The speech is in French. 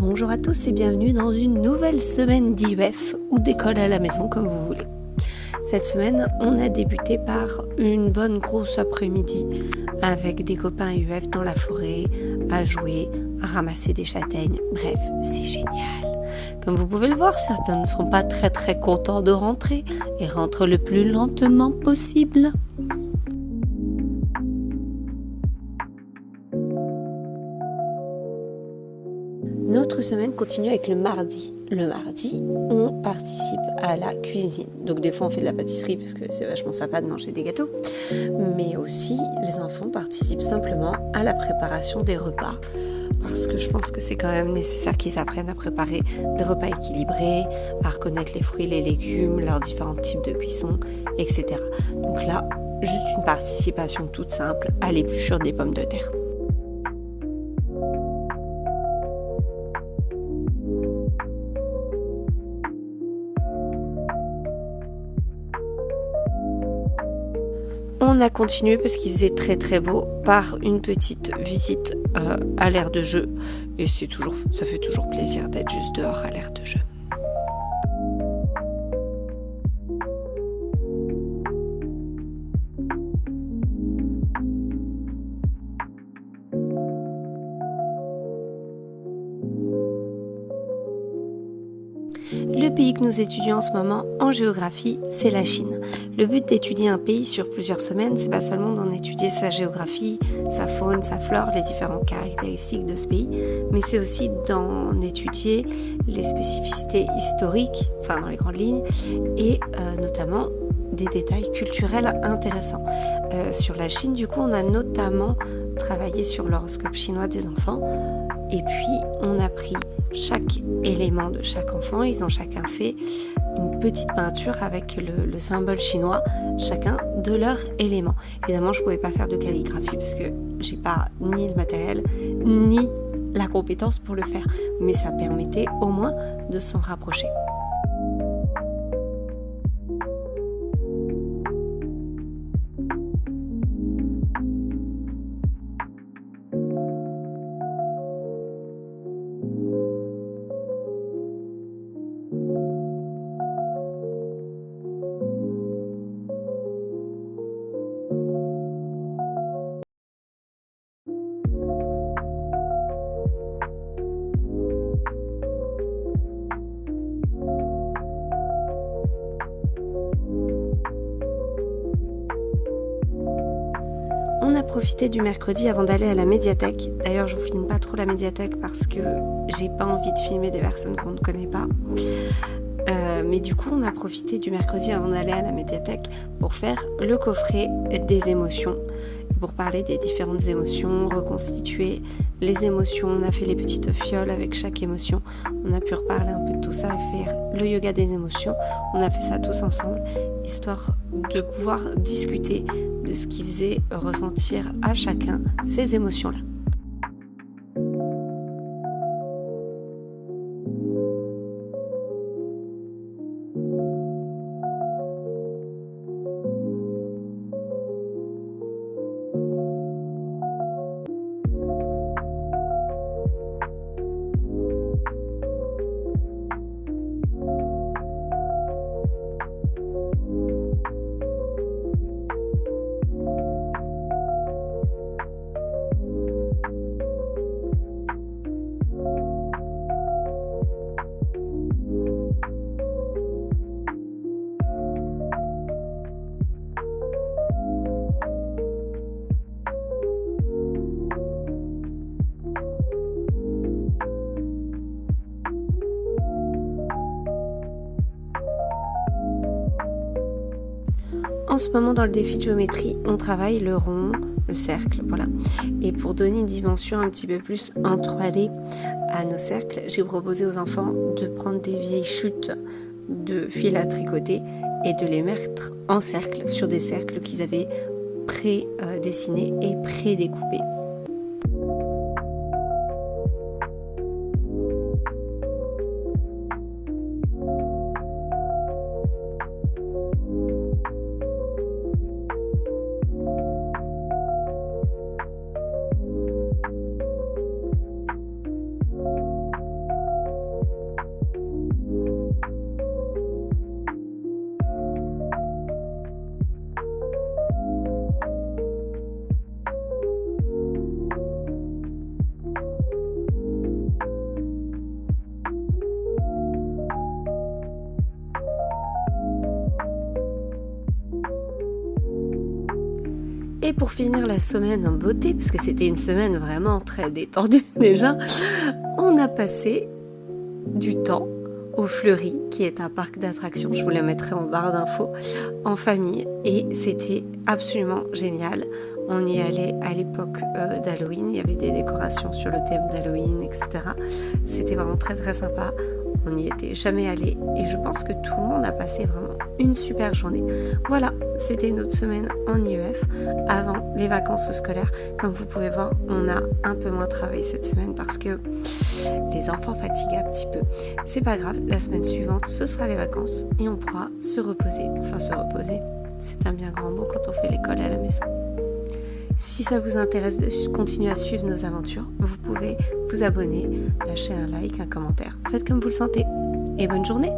Bonjour à tous et bienvenue dans une nouvelle semaine d'IUF ou d'école à la maison comme vous voulez. Cette semaine, on a débuté par une bonne grosse après-midi avec des copains IUF dans la forêt, à jouer, à ramasser des châtaignes. Bref, c'est génial. Comme vous pouvez le voir, certains ne sont pas très contents de rentrer et rentrent le plus lentement possible. Notre semaine continue avec le mardi. Le mardi, on participe à la cuisine. Donc des fois on fait de la pâtisserie parce que c'est vachement sympa de manger des gâteaux. Mais aussi les enfants participent simplement à la préparation des repas. Parce que je pense que c'est quand même nécessaire qu'ils apprennent à préparer des repas équilibrés, à reconnaître les fruits, les légumes, leurs différents types de cuisson, etc. Donc là, juste une participation toute simple à l'épluchure des pommes de terre. On a continué parce qu'il faisait très beau par une petite visite à l'aire de jeu et ça fait toujours plaisir d'être juste dehors à l'aire de jeu. Le pays que nous étudions en ce moment en géographie, c'est la Chine. Le but d'étudier un pays sur plusieurs semaines, c'est pas seulement d'en étudier sa géographie, sa faune, sa flore, les différentes caractéristiques de ce pays, mais c'est aussi d'en étudier les spécificités historiques, enfin dans les grandes lignes, et notamment des détails culturels intéressants. Sur la Chine, du coup, on a notamment travaillé sur l'horoscope chinois des enfants, et puis on a pris chaque élément de chaque enfant. Ils ont chacun fait une petite peinture avec le symbole chinois, chacun de leur élément. Évidemment, je ne pouvais pas faire de calligraphie parce que j'ai pas ni le matériel, ni la compétence pour le faire. Mais ça permettait au moins de s'en rapprocher. On a profité du mercredi avant d'aller à la médiathèque. D'ailleurs, je vous filme pas trop la médiathèque parce que j'ai pas envie de filmer des personnes qu'on ne connaît pas. Mais du coup, on a profité du mercredi avant d'aller à la médiathèque pour faire le coffret des émotions, pour parler des différentes émotions, reconstituer les émotions. On a fait les petites fioles avec chaque émotion. On a pu reparler un peu de tout ça et faire le yoga des émotions. On a fait ça tous ensemble, histoire de pouvoir discuter de ce qui faisait ressentir à chacun ces émotions-là. En ce moment, dans le défi de géométrie, on travaille le rond, le cercle, voilà. Et pour donner une dimension un petit peu plus entreallée à nos cercles, j'ai proposé aux enfants de prendre des vieilles chutes de fil à tricoter et de les mettre en cercle sur des cercles qu'ils avaient pré-dessinés et pré-découpés. Et pour finir la semaine en beauté, parce que c'était une semaine vraiment très détendue déjà, on a passé du temps au Fleury, qui est un parc d'attractions, je vous la mettrai en barre d'infos, en famille, et c'était absolument génial. On y allait à l'époque d'Halloween, il y avait des décorations sur le thème d'Halloween, etc. C'était vraiment très très sympa. On n'y était jamais allé et je pense que tout le monde a passé vraiment une super journée. Voilà, c'était notre semaine en IEF avant les vacances scolaires. Comme vous pouvez voir, on a un peu moins travaillé cette semaine parce que les enfants fatiguent un petit peu. C'est pas grave, la semaine suivante, ce sera les vacances et on pourra se reposer. Enfin, se reposer, c'est un bien grand mot quand on fait l'école à la maison. Si ça vous intéresse de continuer à suivre nos aventures, vous pouvez vous abonner, lâcher un like, un commentaire. Faites comme vous le sentez. Et bonne journée!